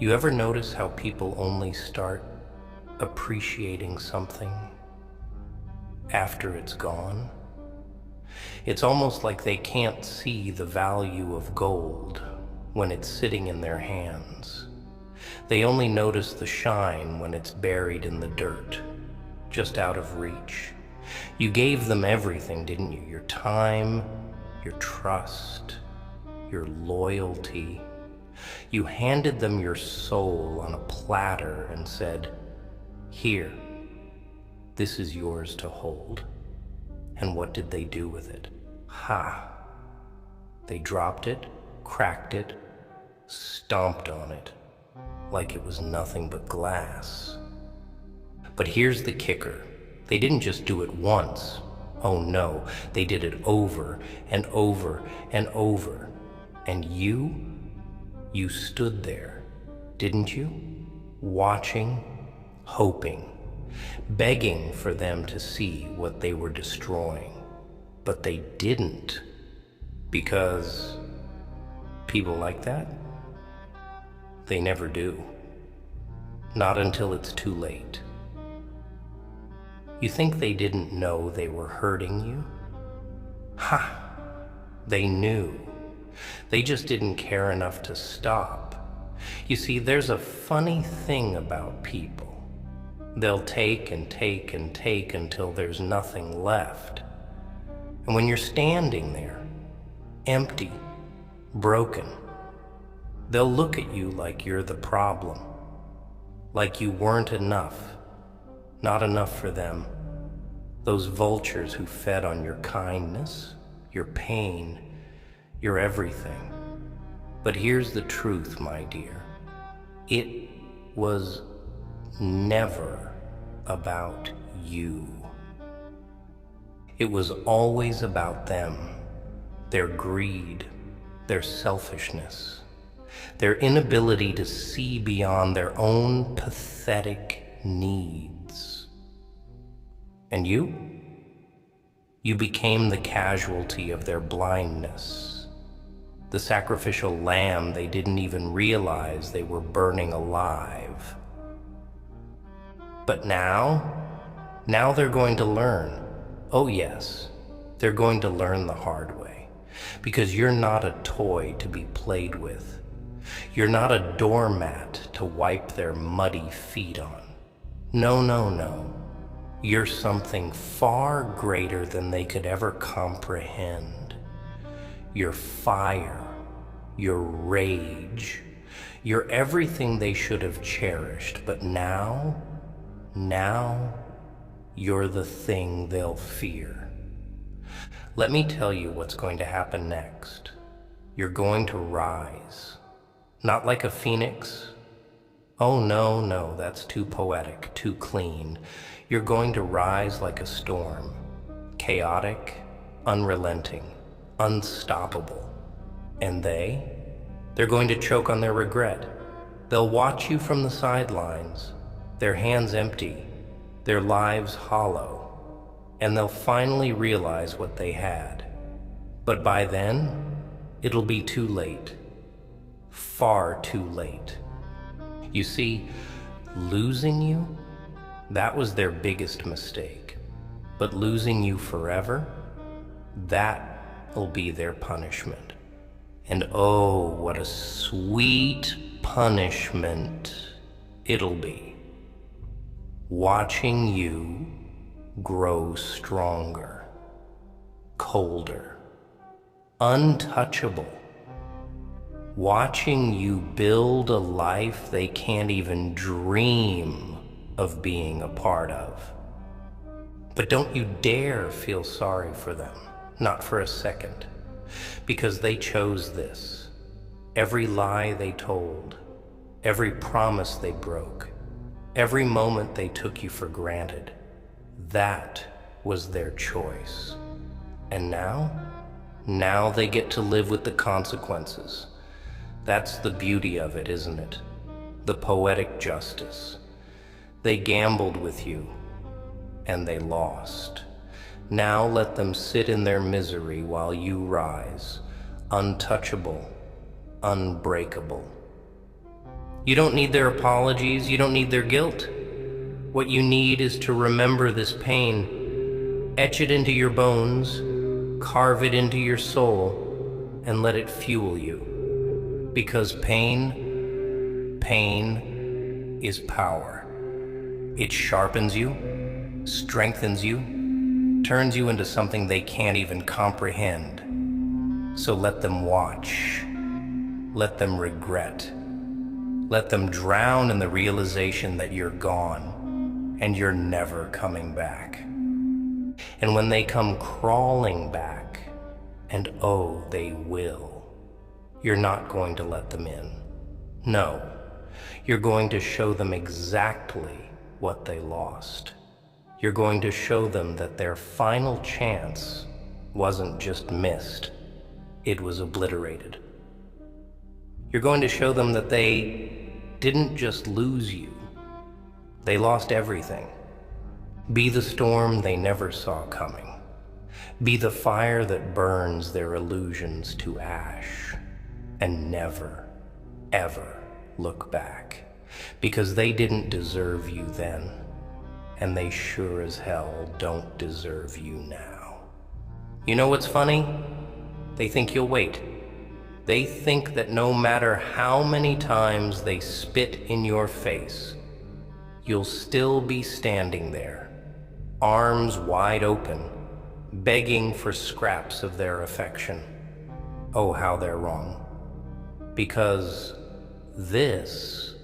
You ever notice how people only start appreciating something after it's gone? It's almost like they can't see the value of gold when it's sitting in their hands. They only notice the shine when it's buried in the dirt, just out of reach. You gave them everything, didn't you? Your time, your trust, your loyalty. You handed them your soul on a platter and said, "Here, this is yours to hold." And what did they do with it? Ha! They dropped it, cracked it, stomped on it, like it was nothing but glass. But here's the kicker. They didn't just do it once. Oh no, they did it over and over and over. And you stood there, didn't you? Watching, hoping, begging for them to see what they were destroying. But they didn't, because people like that, they never do. Not until it's too late. You think they didn't know they were hurting you? Ha! They knew. They just didn't care enough to stop. You see, there's a funny thing about people. They'll take and take and take until there's nothing left. And when you're standing there, empty, broken, they'll look at you like you're the problem, like you weren't enough, not enough for them. Those vultures who fed on your kindness, your pain, your everything. But here's the truth, my dear. It was never about you. It was always about them, their greed, their selfishness, their inability to see beyond their own pathetic needs. And you became the casualty of their blindness, the sacrificial lamb they didn't even realize they were burning alive. But now they're going to learn. Oh yes, they're going to learn the hard way. Because you're not a toy to be played with. You're not a doormat to wipe their muddy feet on. No, no, no. You're something far greater than they could ever comprehend. You're fire, you're rage, you're everything they should have cherished, but now you're the thing they'll fear. Let me tell you what's going to happen next. You're going to rise. Not like a phoenix. Oh no, no, that's too poetic, too clean. You're going to rise like a storm. Chaotic, unrelenting, unstoppable. And they're going to choke on their regret. They'll watch you from the sidelines, their hands empty, their lives hollow, and they'll finally realize what they had. But by then, it'll be too late. Far too late. You see, losing you, that was their biggest mistake. But losing you forever, that'll be their punishment. And oh, what a sweet punishment it'll be. Watching you grow stronger, colder, untouchable. Watching you build a life they can't even dream of being a part of. But don't you dare feel sorry for them, not for a second, because they chose this. Every lie they told, every promise they broke, every moment they took you for granted, that was their choice. And now they get to live with the consequences. That's the beauty of it, isn't it? The poetic justice. They gambled with you, and they lost. Now let them sit in their misery while you rise, untouchable, unbreakable. You don't need their apologies, you don't need their guilt. What you need is to remember this pain, etch it into your bones, carve it into your soul, and let it fuel you. Because pain is power. It sharpens you, strengthens you, turns you into something they can't even comprehend. So let them watch, let them regret, let them drown in the realization that you're gone and you're never coming back. And when they come crawling back, and oh, they will, you're not going to let them in. No, you're going to show them exactly what they lost. You're going to show them that their final chance wasn't just missed, it was obliterated. You're going to show them that they didn't just lose you, they lost everything. Be the storm they never saw coming. Be the fire that burns their illusions to ash. And never, ever look back. Because they didn't deserve you then, and they sure as hell don't deserve you now. You know what's funny? They think you'll wait. They think that no matter how many times they spit in your face, you'll still be standing there, arms wide open, begging for scraps of their affection. Oh, how they're wrong. Because this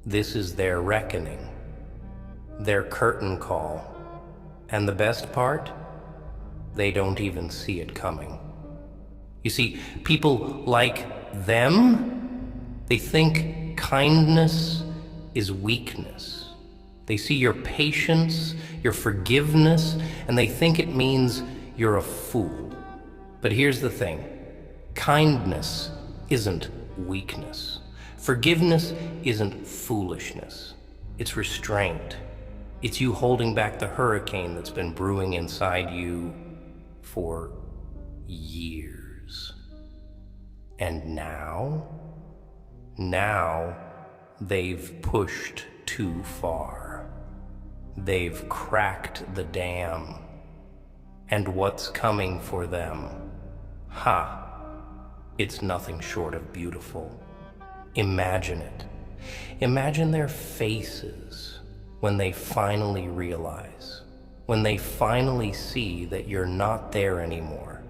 is their reckoning, their curtain call. And the best part? They don't even see it coming. You see, people like them, they think kindness is weakness. They see your patience, your forgiveness, and they think it means you're a fool. But here's the thing. Kindness isn't weakness. Forgiveness isn't foolishness. It's restraint. It's you holding back the hurricane that's been brewing inside you for years. And now they've pushed too far. They've cracked the dam. And what's coming for them? It's nothing short of beautiful. Imagine it. Imagine their faces when they finally realize, when they finally see that you're not there anymore,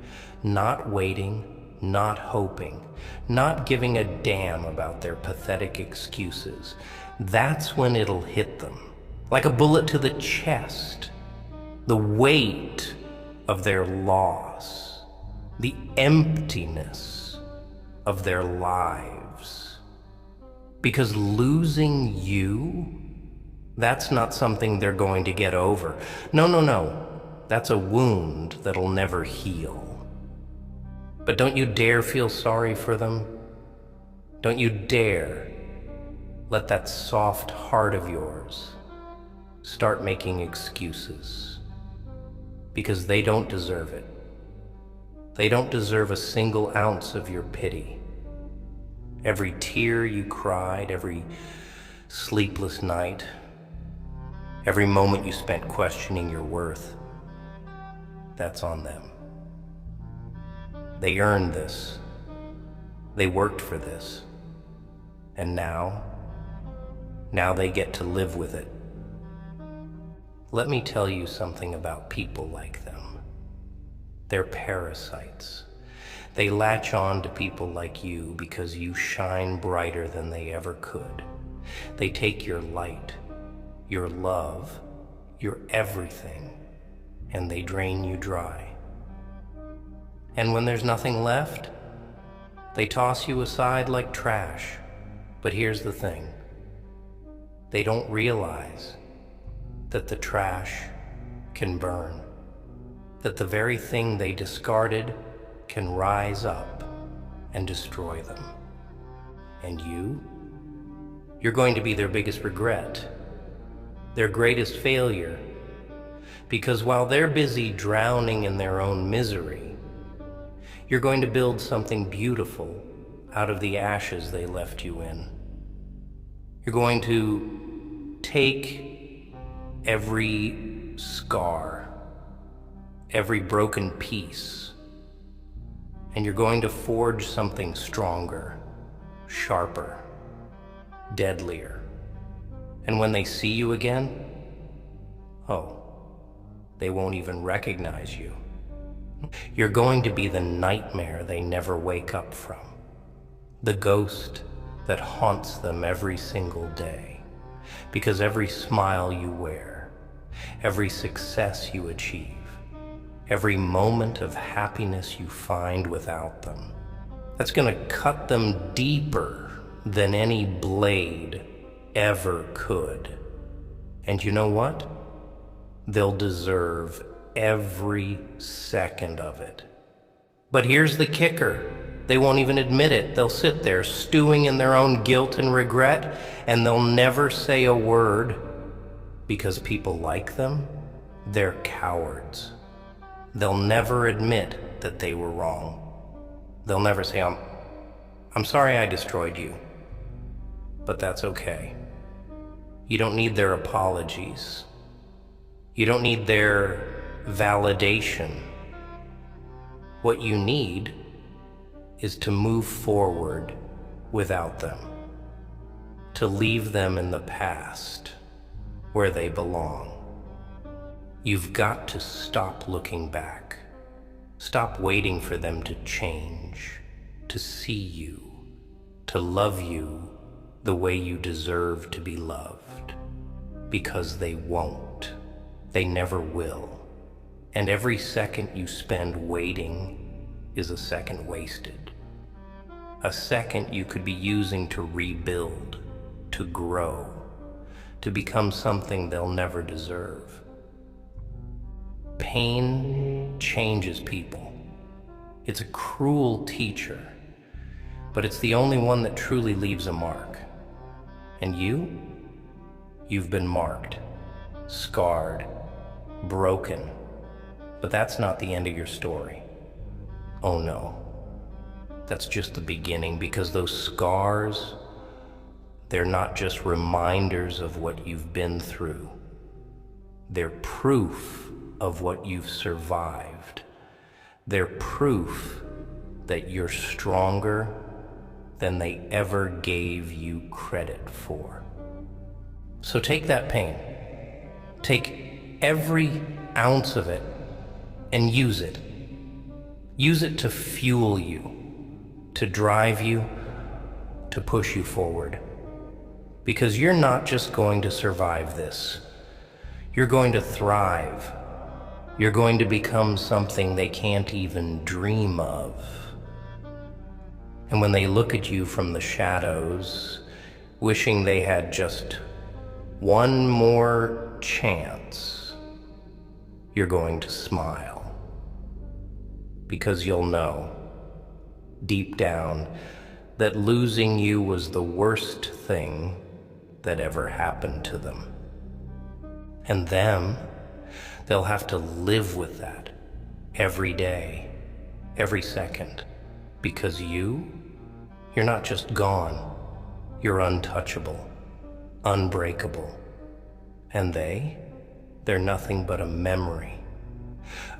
not waiting, not hoping, not giving a damn about their pathetic excuses. That's when it'll hit them, like a bullet to the chest. The weight of their loss, the emptiness of their lives. Because losing you, that's not something they're going to get over. No. That's a wound that'll never heal. But don't you dare feel sorry for them. Don't you dare let that soft heart of yours start making excuses. Because they don't deserve it. They don't deserve a single ounce of your pity. Every tear you cried, every sleepless night, every moment you spent questioning your worth, that's on them. They earned this. They worked for this. And now they get to live with it. Let me tell you something about people like them. They're parasites. They latch on to people like you because you shine brighter than they ever could. They take your light, your love, your everything, and they drain you dry. And when there's nothing left, they toss you aside like trash. But here's the thing. They don't realize that the trash can burn, that the very thing they discarded can rise up and destroy them. And you're going to be their biggest regret, their greatest failure, because while they're busy drowning in their own misery, you're going to build something beautiful out of the ashes they left you in. You're going to take every scar, every broken piece, and you're going to forge something stronger, sharper, deadlier. And when they see you again, oh, they won't even recognize you. You're going to be the nightmare they never wake up from, the ghost that haunts them every single day, because every smile you wear, every success you achieve, every moment of happiness you find without them, that's going to cut them deeper than any blade ever could. And you know what? They'll deserve every second of it. But here's the kicker. They won't even admit it. They'll sit there stewing in their own guilt and regret, and they'll never say a word because people like them, they're cowards. They'll never admit that they were wrong. They'll never say, I'm sorry I destroyed you, but that's okay. You don't need their apologies. You don't need their validation. What you need is to move forward without them, to leave them in the past where they belong. You've got to stop looking back. Stop waiting for them to change, to see you, to love you the way you deserve to be loved, because they won't. They never will. And every second you spend waiting is a second wasted. A second you could be using to rebuild, to grow, to become something they'll never deserve. Pain changes people. It's a cruel teacher, but it's the only one that truly leaves a mark. And you've been marked, scarred, broken. But that's not the end of your story. Oh no. That's just the beginning, because those scars, they're not just reminders of what you've been through. They're proof of what you've survived. They're proof that you're stronger than they ever gave you credit for. So take that pain, take every ounce of it and use it. Use it to fuel you, to drive you, to push you forward. Because you're not just going to survive this. You're going to thrive. You're going to become something they can't even dream of. And when they look at you from the shadows, wishing they had just one more chance, you're going to smile. Because you'll know, deep down, that losing you was the worst thing that ever happened to them. And they'll have to live with that every day, every second. Because you're not just gone, you're untouchable, unbreakable. And they're nothing but a memory,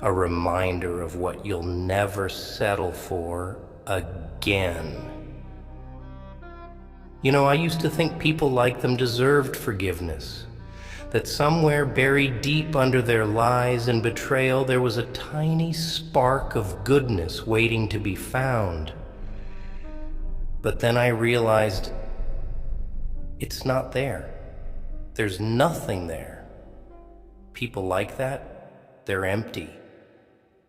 a reminder of what you'll never settle for again. You know, I used to think people like them deserved forgiveness, that somewhere buried deep under their lies and betrayal there was a tiny spark of goodness waiting to be found. But then I realized it's not there. There's nothing there. People like that, they're empty,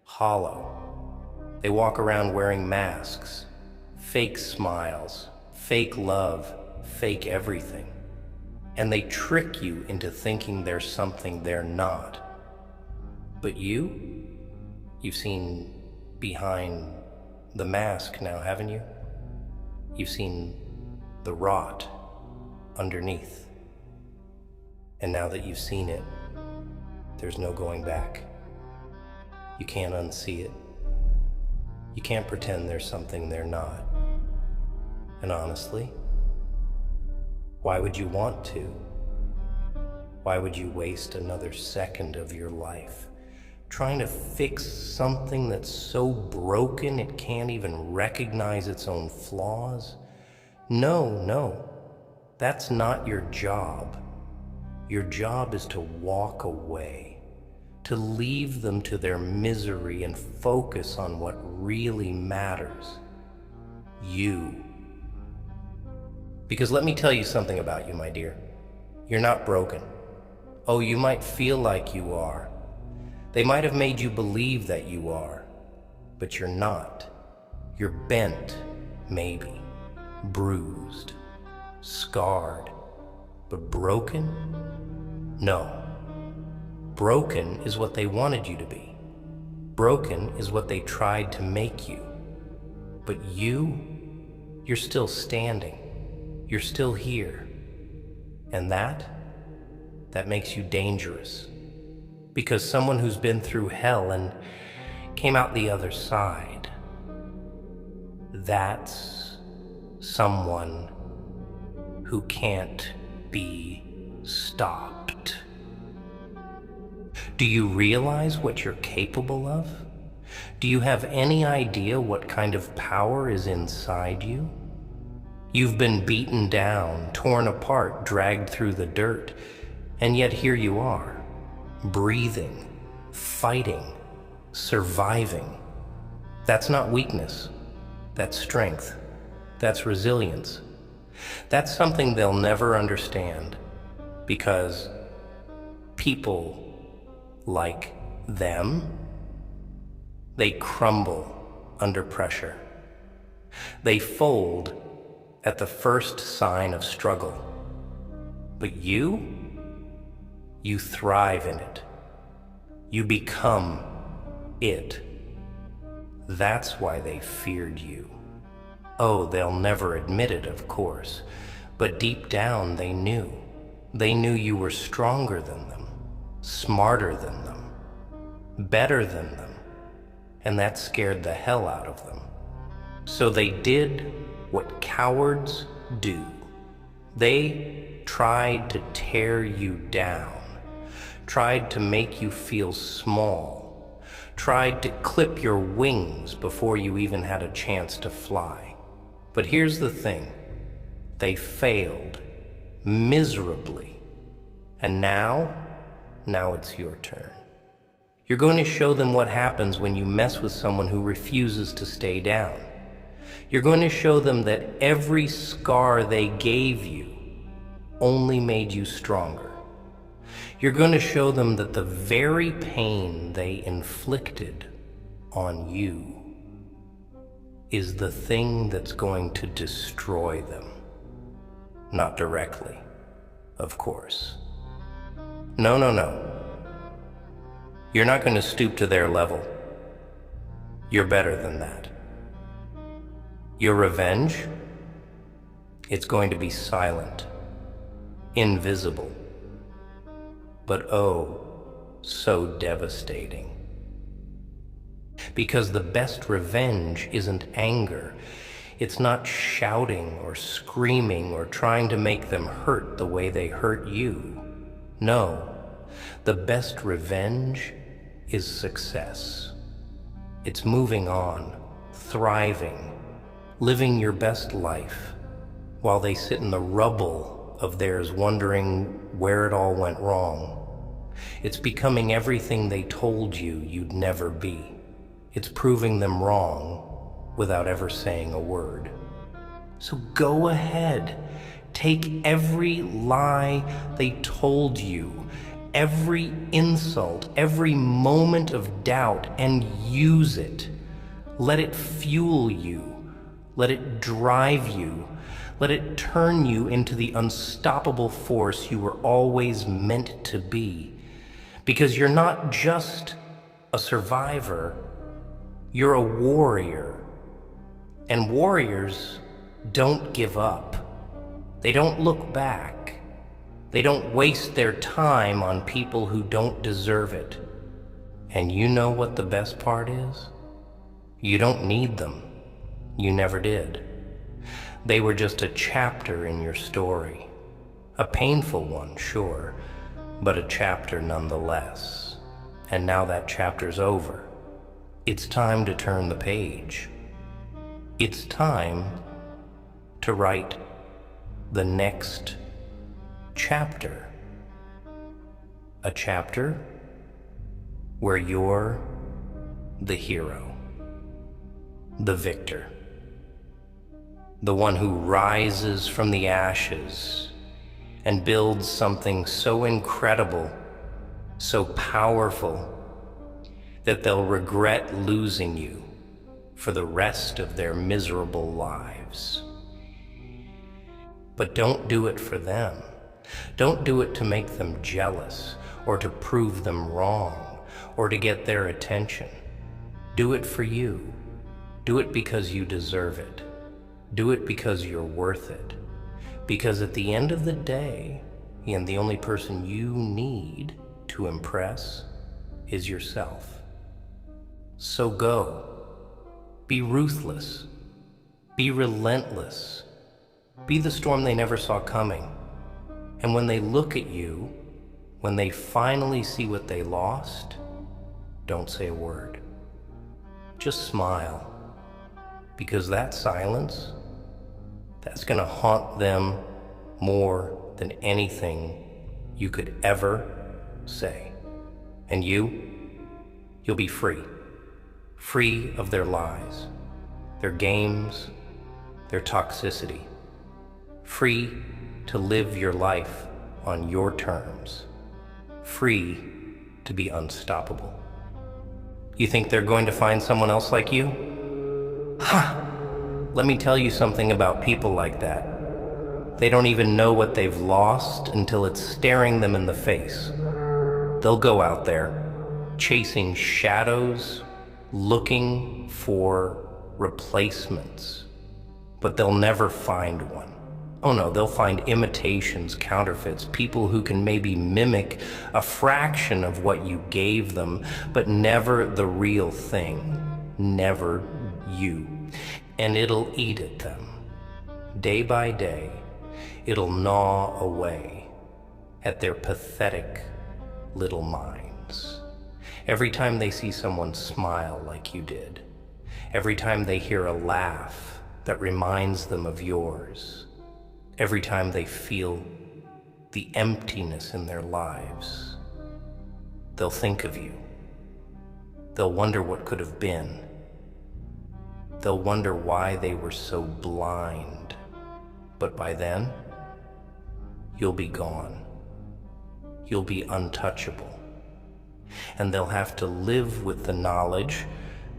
hollow. They walk around wearing masks, fake smiles, fake love, fake everything. And they trick you into thinking they're something they're not. But you've seen behind the mask now, haven't you? You've seen the rot underneath. And now that you've seen it, there's no going back. You can't unsee it. You can't pretend there's something they're not. And honestly, Why would you want to? Why would you waste another second of your life trying to fix something that's so broken it can't even recognize its own flaws? No, that's not your job. Your job is to walk away, to leave them to their misery and focus on what really matters. You. Because let me tell you something about you, my dear. You're not broken. Oh, you might feel like you are. They might have made you believe that you are, but you're not. You're bent, maybe, bruised, scarred, but broken? No. Broken is what they wanted you to be. Broken is what they tried to make you. But you're still standing. You're still here. And that makes you dangerous. Because someone who's been through hell and came out the other side, that's someone who can't be stopped. Do you realize what you're capable of? Do you have any idea what kind of power is inside you? You've been beaten down, torn apart, dragged through the dirt, and yet here you are, breathing, fighting, surviving. That's not weakness. That's strength. That's resilience. That's something they'll never understand, because people like them, they crumble under pressure. They fold at the first sign of struggle. But you thrive in it. You become it. That's why they feared you. Oh, they'll never admit it, of course, but deep down they knew. They knew you were stronger than them, smarter than them, better than them, and that scared the hell out of them. So they did what cowards do. They tried to tear you down, tried to make you feel small, tried to clip your wings before you even had a chance to fly. But here's the thing, they failed miserably. And now it's your turn. You're going to show them what happens when you mess with someone who refuses to stay down. You're going to show them that every scar they gave you only made you stronger. You're going to show them that the very pain they inflicted on you is the thing that's going to destroy them. Not directly, of course. No. You're not going to stoop to their level. You're better than that. Your revenge, it's going to be silent, invisible, but oh, so devastating. Because the best revenge isn't anger. It's not shouting or screaming or trying to make them hurt the way they hurt you. No, the best revenge is success. It's moving on, thriving, living your best life, while they sit in the rubble of theirs wondering where it all went wrong. It's becoming everything they told you you'd never be. It's proving them wrong without ever saying a word. So go ahead, take every lie they told you, every insult, every moment of doubt, and use it. Let it fuel you. Let it drive you. Let it turn you into the unstoppable force you were always meant to be. Because you're not just a survivor, you're a warrior. And warriors don't give up. They don't look back. They don't waste their time on people who don't deserve it. And you know what the best part is? You don't need them. You never did. They were just a chapter in your story. A painful one, sure, but a chapter nonetheless. And now that chapter's over. It's time to turn the page. It's time to write the next chapter. A chapter where you're the hero, the victor, the one who rises from the ashes and builds something so incredible, so powerful, that they'll regret losing you for the rest of their miserable lives. But don't do it for them. Don't do it to make them jealous or to prove them wrong or to get their attention. Do it for you. Do it because you deserve it. Do it because you're worth it. Because at the end of the day, and the only person you need to impress is yourself. So go. Be ruthless. Be relentless. Be the storm they never saw coming. And when they look at you, when they finally see what they lost, don't say a word. Just smile. Because that silence, that's gonna haunt them more than anything you could ever say. And you'll be free. Free of their lies, their games, their toxicity. Free to live your life on your terms. Free to be unstoppable. You think they're going to find someone else like you? Ha! Let me tell you something about people like that. They don't even know what they've lost until it's staring them in the face. They'll go out there, chasing shadows, looking for replacements, but they'll never find one. Oh no, they'll find imitations, counterfeits, people who can maybe mimic a fraction of what you gave them, but never the real thing, never you. And it'll eat at them. Day by day, it'll gnaw away at their pathetic little minds. Every time they see someone smile like you did, every time they hear a laugh that reminds them of yours, every time they feel the emptiness in their lives, they'll think of you. They'll wonder what could have been. They'll wonder why they were so blind. But by then, you'll be gone. You'll be untouchable. And they'll have to live with the knowledge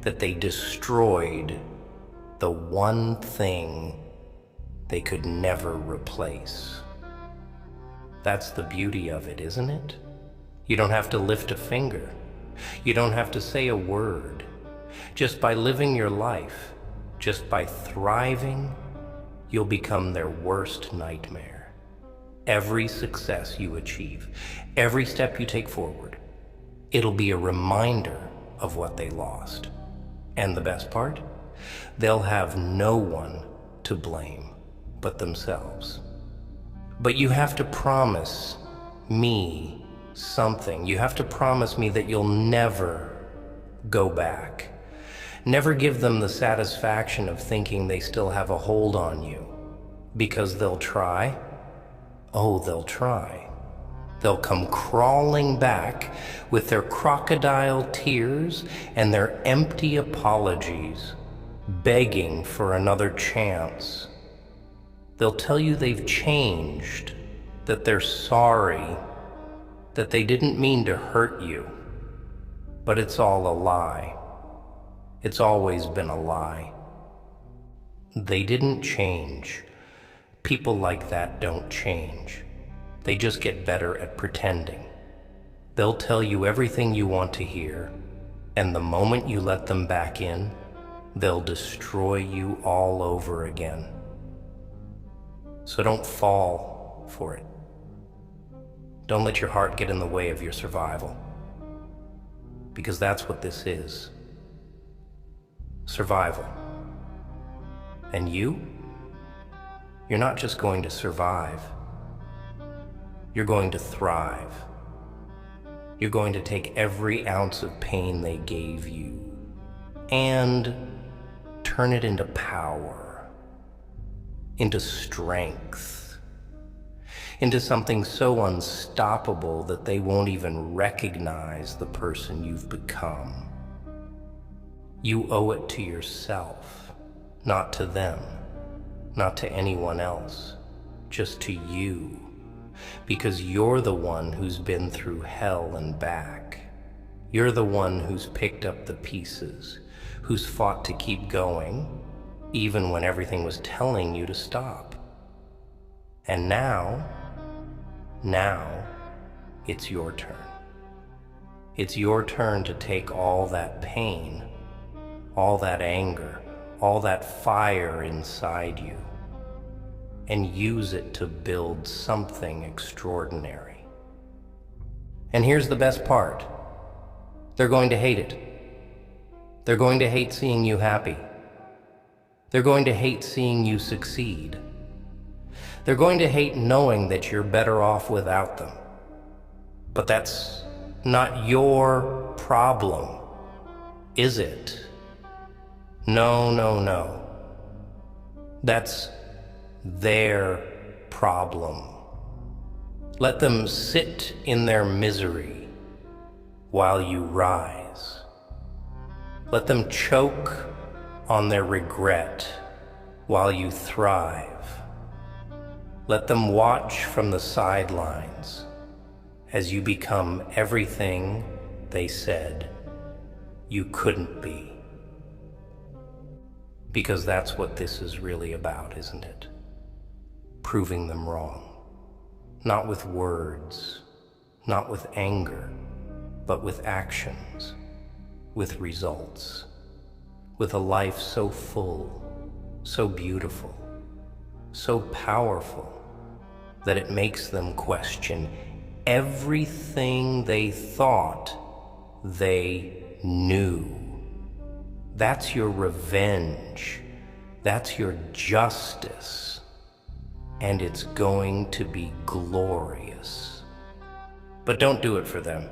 that they destroyed the one thing they could never replace. That's the beauty of it, isn't it? You don't have to lift a finger. You don't have to say a word. Just by living your life, just by thriving, you'll become their worst nightmare. Every success you achieve, every step you take forward, it'll be a reminder of what they lost. And the best part? They'll have no one to blame but themselves. But you have to promise me something. You have to promise me that you'll never go back. Never give them the satisfaction of thinking they still have a hold on you. Because they'll try. Oh, they'll try. They'll come crawling back with their crocodile tears and their empty apologies, begging for another chance. They'll tell you they've changed, that they're sorry, that they didn't mean to hurt you. But it's all a lie. It's always been a lie. They didn't change. People like that don't change. They just get better at pretending. They'll tell you everything you want to hear, and the moment you let them back in, they'll destroy you all over again. So don't fall for it. Don't let your heart get in the way of your survival. Because that's what this is. Survival. And you're not just going to survive. You're going to thrive. You're going to take every ounce of pain they gave you and turn it into power, into strength, into something so unstoppable that they won't even recognize the person you've become. You owe it to yourself, not to them, not to anyone else, just to you, because you're the one who's been through hell and back. You're the one who's picked up the pieces, who's fought to keep going, even when everything was telling you to stop. And now, it's your turn. It's your turn to take all that pain, all that anger, all that fire inside you, and use it to build something extraordinary. And here's the best part. They're going to hate it. They're going to hate seeing you happy. They're going to hate seeing you succeed. They're going to hate knowing that you're better off without them. But that's not your problem, is it? No. That's their problem. Let them sit in their misery while you rise. Let them choke on their regret while you thrive. Let them watch from the sidelines as you become everything they said you couldn't be. Because that's what this is really about, isn't it? Proving them wrong. Not with words, not with anger, but with actions, with results, with a life so full, so beautiful, so powerful, that it makes them question everything they thought they knew. That's your revenge. That's your justice. And it's going to be glorious. But don't do it for them.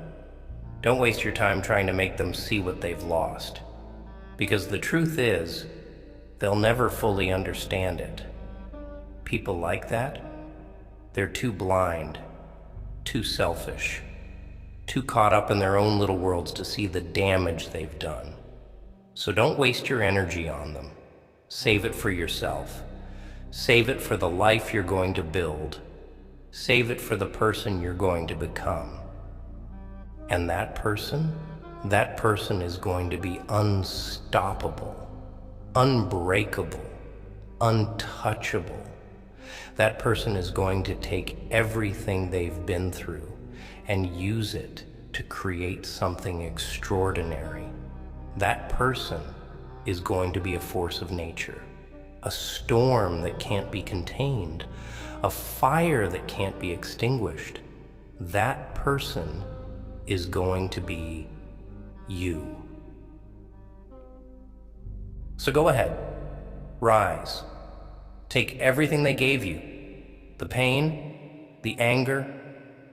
Don't waste your time trying to make them see what they've lost. Because the truth is, they'll never fully understand it. People like that, they're too blind, too selfish, too caught up in their own little worlds to see the damage they've done. So don't waste your energy on them. Save it for yourself. Save it for the life you're going to build. Save it for the person you're going to become. And that person is going to be unstoppable, unbreakable, untouchable. That person is going to take everything they've been through and use it to create something extraordinary. That person is going to be a force of nature, a storm that can't be contained, a fire that can't be extinguished. That person is going to be you. So go ahead, rise, take everything they gave you, the pain, the anger,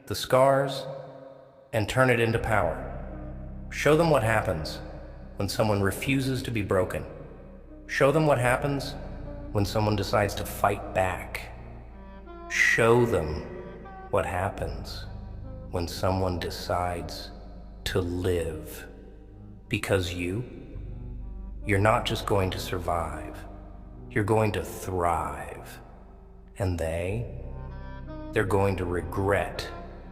the scars, and turn it into power. Show them what happens when someone refuses to be broken. Show them what happens when someone decides to fight back. Show them what happens when someone decides to live. Because you're not just going to survive, you're going to thrive. And they're going to regret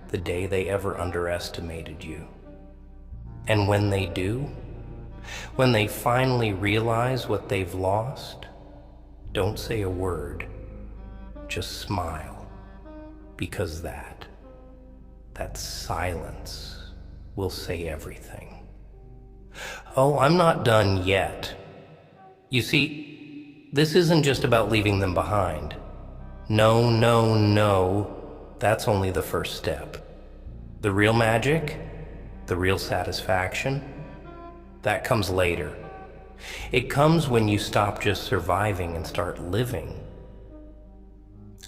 the day they ever underestimated you. And when they do, when they finally realize what they've lost, don't say a word, just smile, because that silence will say everything. Oh, I'm not done yet. You see, this isn't just about leaving them behind. No, that's only the first step. The real magic, the real satisfaction, that comes later. It comes when you stop just surviving and start living.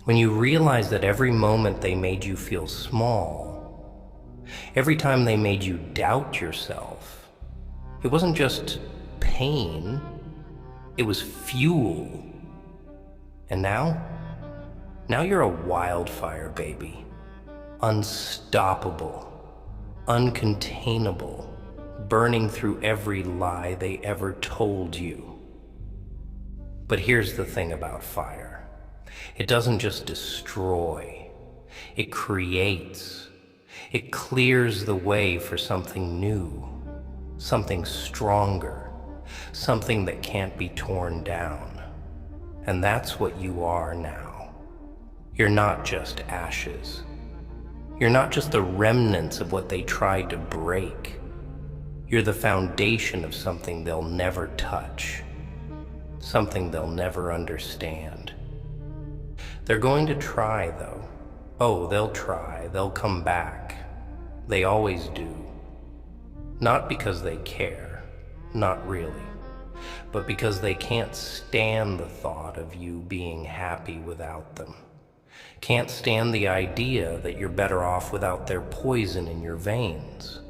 When you realize that every moment they made you feel small, every time they made you doubt yourself, it wasn't just pain, it was fuel. And now you're a wildfire, baby. Unstoppable, uncontainable, burning through every lie they ever told you. But here's the thing about fire. It doesn't just destroy, it creates. It clears the way for something new, something stronger, something that can't be torn down. And that's what you are now. You're not just ashes. You're not just the remnants of what they tried to break. You're the foundation of something they'll never touch, something they'll never understand. They're going to try, though. Oh, they'll try. They'll come back. They always do. Not because they care, not really, but because they can't stand the thought of you being happy without them. Can't stand the idea that you're better off without their poison in your veins.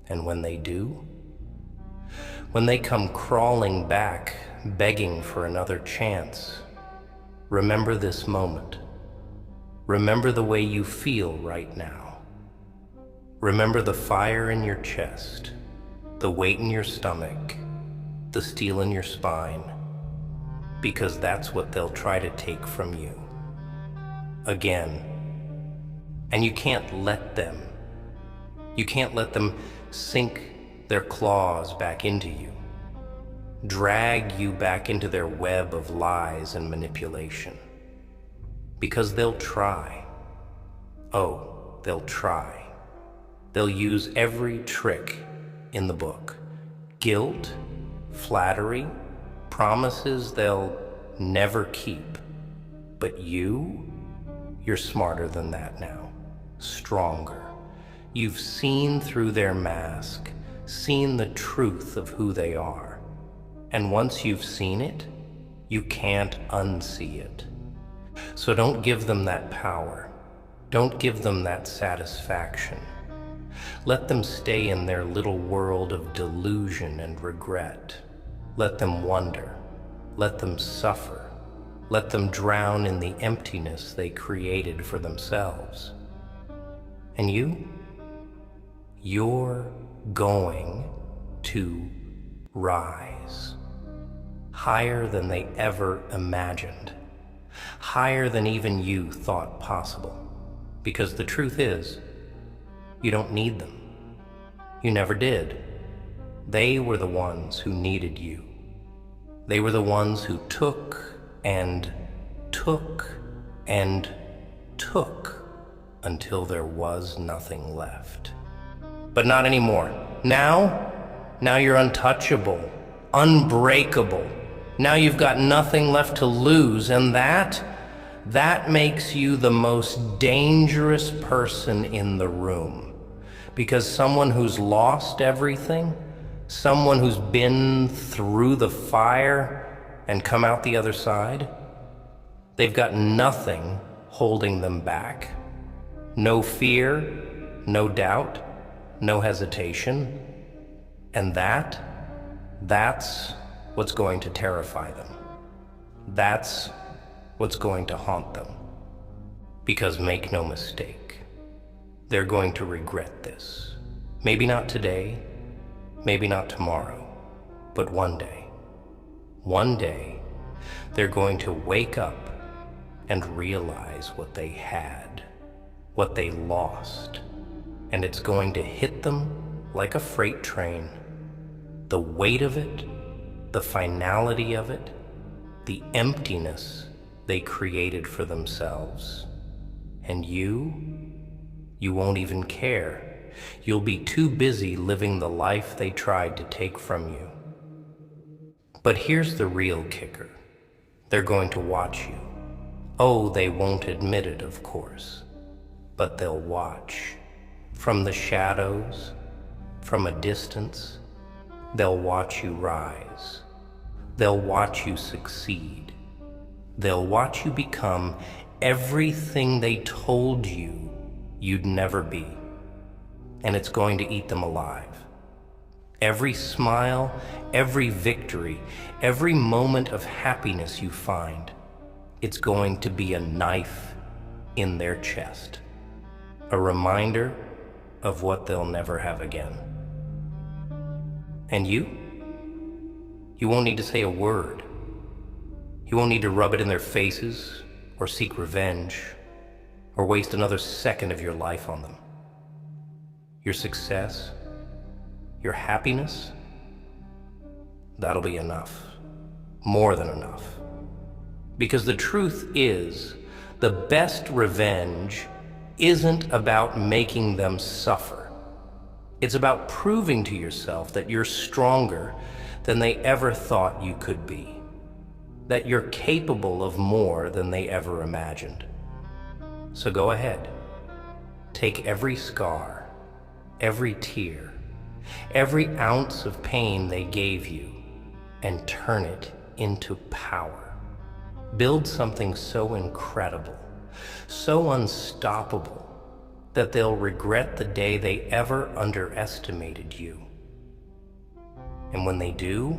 And when they do, when they come crawling back, begging for another chance, remember this moment. Remember the way you feel right now. Remember the fire in your chest, the weight in your stomach, the steel in your spine, because that's what they'll try to take from you. Again. And you can't let them. You can't let them sink their claws back into you, drag you back into their web of lies and manipulation. Because they'll try. Oh, they'll try. They'll use every trick in the book. Guilt, flattery, promises they'll never keep. But you're smarter than that now. Stronger. You've seen through their mask, seen the truth of who they are. And once you've seen it, you can't unsee it. So don't give them that power. Don't give them that satisfaction. Let them stay in their little world of delusion and regret. Let them wonder. Let them suffer. Let them drown in the emptiness they created for themselves. And you're going to rise. Higher than they ever imagined. Higher than even you thought possible. Because the truth is, you don't need them. You never did. They were the ones who needed you. They were the ones who took and took and took until there was nothing left. But not anymore. Now you're untouchable, unbreakable. Now you've got nothing left to lose, and that makes you the most dangerous person in the room. Because someone who's lost everything, someone who's been through the fire and come out the other side, they've got nothing holding them back. No fear, no doubt, no hesitation. And that's what's going to terrify them. That's what's going to haunt them. Because make no mistake, they're going to regret this. Maybe not today, maybe not tomorrow, but one day. One day, they're going to wake up and realize what they had, what they lost, and it's going to hit them like a freight train. The weight of it, the finality of it, the emptiness they created for themselves. And you won't even care. You'll be too busy living the life they tried to take from you. But here's the real kicker. They're going to watch you. Oh, they won't admit it, of course, but they'll watch. From the shadows, from a distance, they'll watch you rise. They'll watch you succeed. They'll watch you become everything they told you you'd never be. And it's going to eat them alive. Every smile, every victory, every moment of happiness you find, it's going to be a knife in their chest. A reminder of what they'll never have again. And you won't need to say a word. You won't need to rub it in their faces or seek revenge or waste another second of your life on them. Your success, your happiness, that'll be enough. More than enough. Because the truth is, the best revenge isn't about making them suffer. It's about proving to yourself that you're stronger than they ever thought you could be. That you're capable of more than they ever imagined. So go ahead. Take every scar, every tear, every ounce of pain they gave you, and turn it into power. Build something so incredible, so unstoppable, that they'll regret the day they ever underestimated you. And when they do,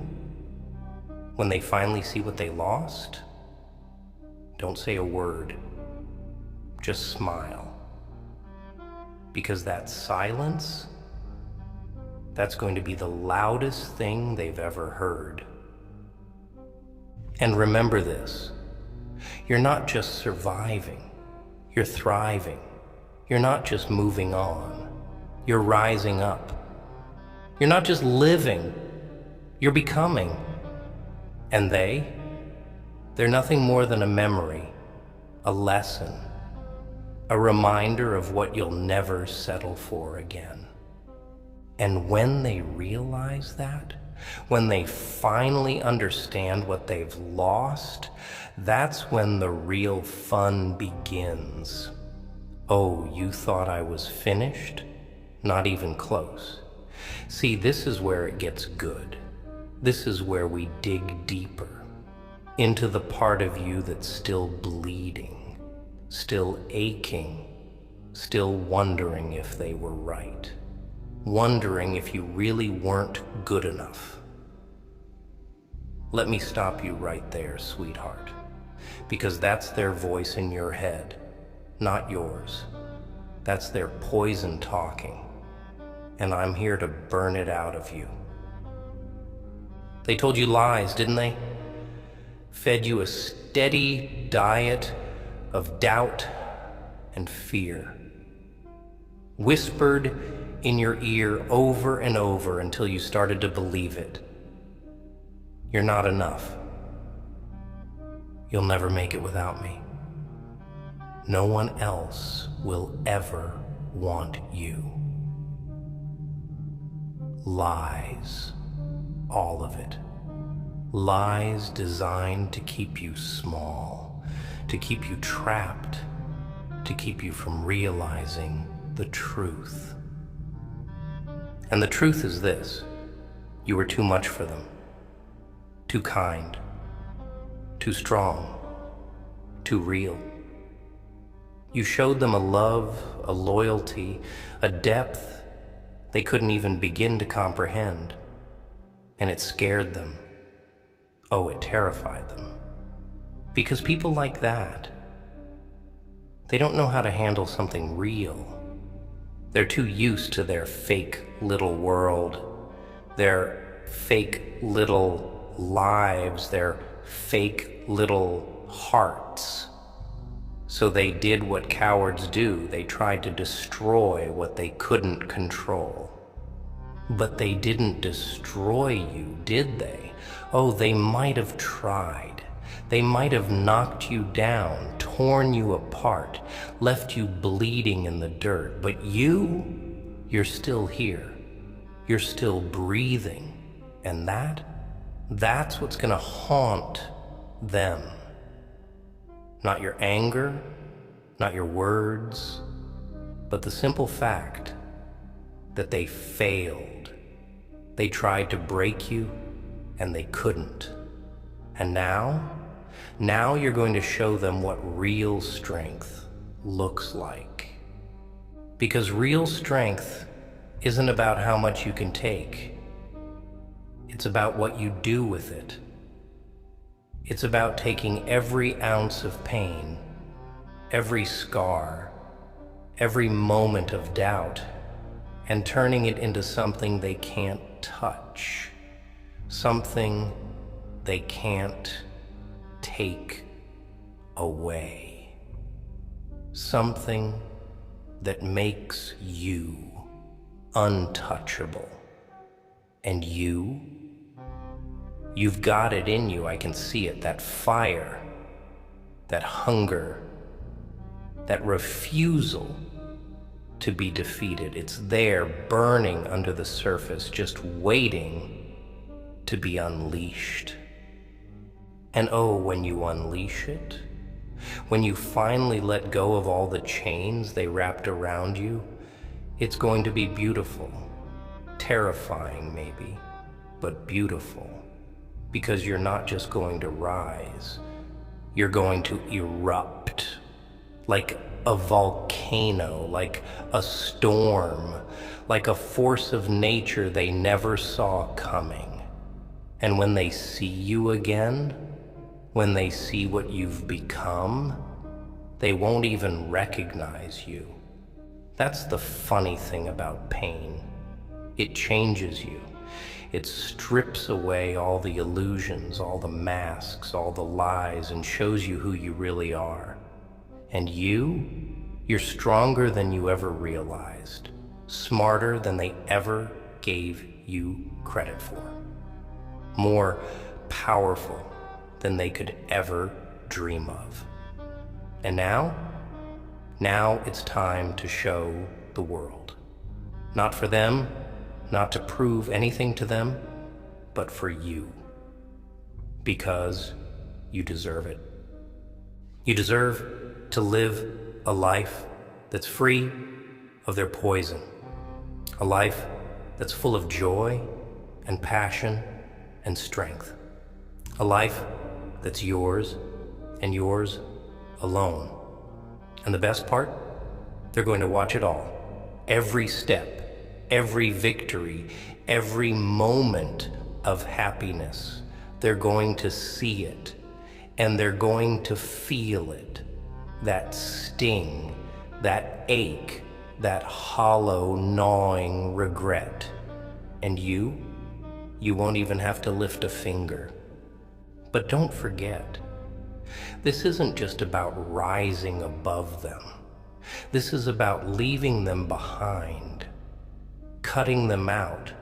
when they finally see what they lost, don't say a word, just smile. Because that silence, that's going to be the loudest thing they've ever heard. And remember this, you're not just surviving, you're thriving. You're not just moving on, you're rising up. You're not just living, you're becoming. And they're nothing more than a memory, a lesson, a reminder of what you'll never settle for again. And when they realize that, when they finally understand what they've lost, that's when the real fun begins. Oh, you thought I was finished? Not even close. See, this is where it gets good. This is where we dig deeper into the part of you that's still bleeding, still aching, still wondering if they were right, wondering if you really weren't good enough. Let me stop you right there, sweetheart, because that's their voice in your head, not yours. That's their poison talking, and I'm here to burn it out of you. They told you lies, didn't they? Fed you a steady diet of doubt and fear. Whispered in your ear over and over until you started to believe it. You're not enough. You'll never make it without me. No one else will ever want you. Lies. All of it. Lies designed to keep you small, to keep you trapped, to keep you from realizing the truth. And the truth is this: you were too much for them, too kind, too strong, too real. You showed them a love, a loyalty, a depth they couldn't even begin to comprehend. And it scared them. Oh, it terrified them. Because people like that, they don't know how to handle something real. They're too used to their fake little world, their fake little lives, their fake little hearts. So they did what cowards do. They tried to destroy what they couldn't control. But they didn't destroy you, did they? Oh, they might have tried. They might have knocked you down, torn you apart, left you bleeding in the dirt. But you're still here. You're still breathing. And that's what's gonna haunt them. Not your anger, not your words, but the simple fact that they failed. They tried to break you, and they couldn't. And now, Now you're going to show them what real strength looks like. Because real strength isn't about how much you can take. It's about what you do with it. It's about taking every ounce of pain, every scar, every moment of doubt, and turning it into something they can't touch, something they can't take away, something that makes you untouchable. And you've got it in you, I can see it, that fire, that hunger, that refusal to be defeated. It's there, burning under the surface, just waiting to be unleashed. And oh, when you unleash it, when you finally let go of all the chains they wrapped around you, it's going to be beautiful, terrifying maybe, but beautiful, because you're not just going to rise, you're going to erupt like a volcano, like a storm, like a force of nature they never saw coming. And when they see you again, when they see what you've become, they won't even recognize you. That's the funny thing about pain. It changes you. It strips away all the illusions, all the masks, all the lies, and shows you who you really are. And you're stronger than you ever realized, smarter than they ever gave you credit for, more powerful than they could ever dream of. And now it's time to show the world. Not for them, not to prove anything to them, but for you. Because you deserve it. You deserve to live a life that's free of their poison. A life that's full of joy and passion and strength. A life that's yours and yours alone. And the best part? They're going to watch it all. Every step, every victory, every moment of happiness. They're going to see it, and they're going to feel it. That sting, that ache, that hollow, gnawing regret. And you won't even have to lift a finger. But don't forget, this isn't just about rising above them. This is about leaving them behind, cutting them out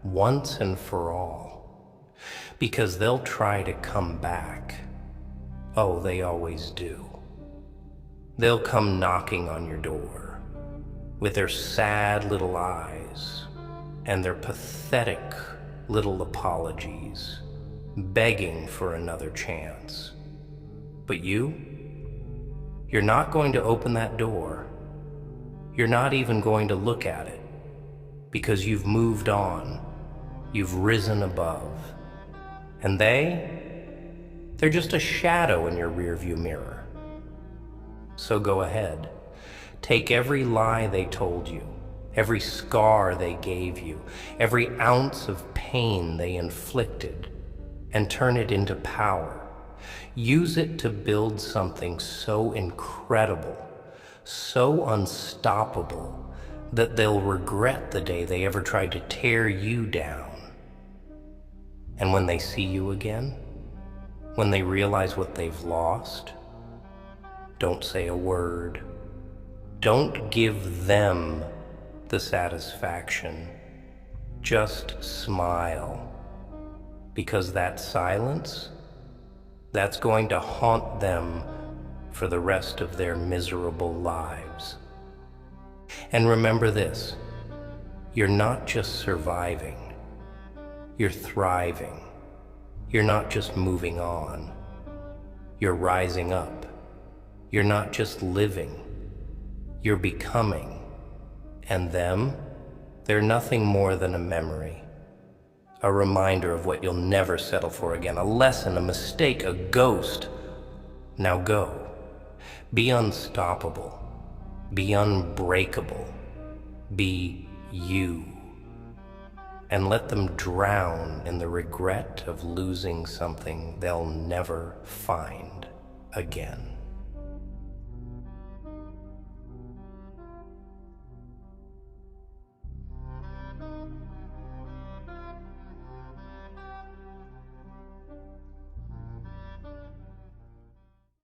once and for all, because they'll try to come back. Oh, they always do. They'll come knocking on your door with their sad little eyes and their pathetic little apologies, begging for another chance. But you're not going to open that door. You're not even going to look at it, because you've moved on. You've risen above. And they're just a shadow in your rearview mirror. So go ahead. Take every lie they told you, every scar they gave you, every ounce of pain they inflicted, and turn it into power. Use it to build something so incredible, so unstoppable, that they'll regret the day they ever tried to tear you down. And when they see you again, when they realize what they've lost, don't say a word. Don't give them the satisfaction. Just smile. Because that silence, that's going to haunt them for the rest of their miserable lives. And remember this, you're not just surviving, you're thriving. You're not just moving on, you're rising up. You're not just living, you're becoming. And them, they're nothing more than a memory A reminder of what you'll never settle for again. A lesson, a mistake, a ghost. Now go. Be unstoppable. Be unbreakable. Be you. And let them drown in the regret of losing something they'll never find again.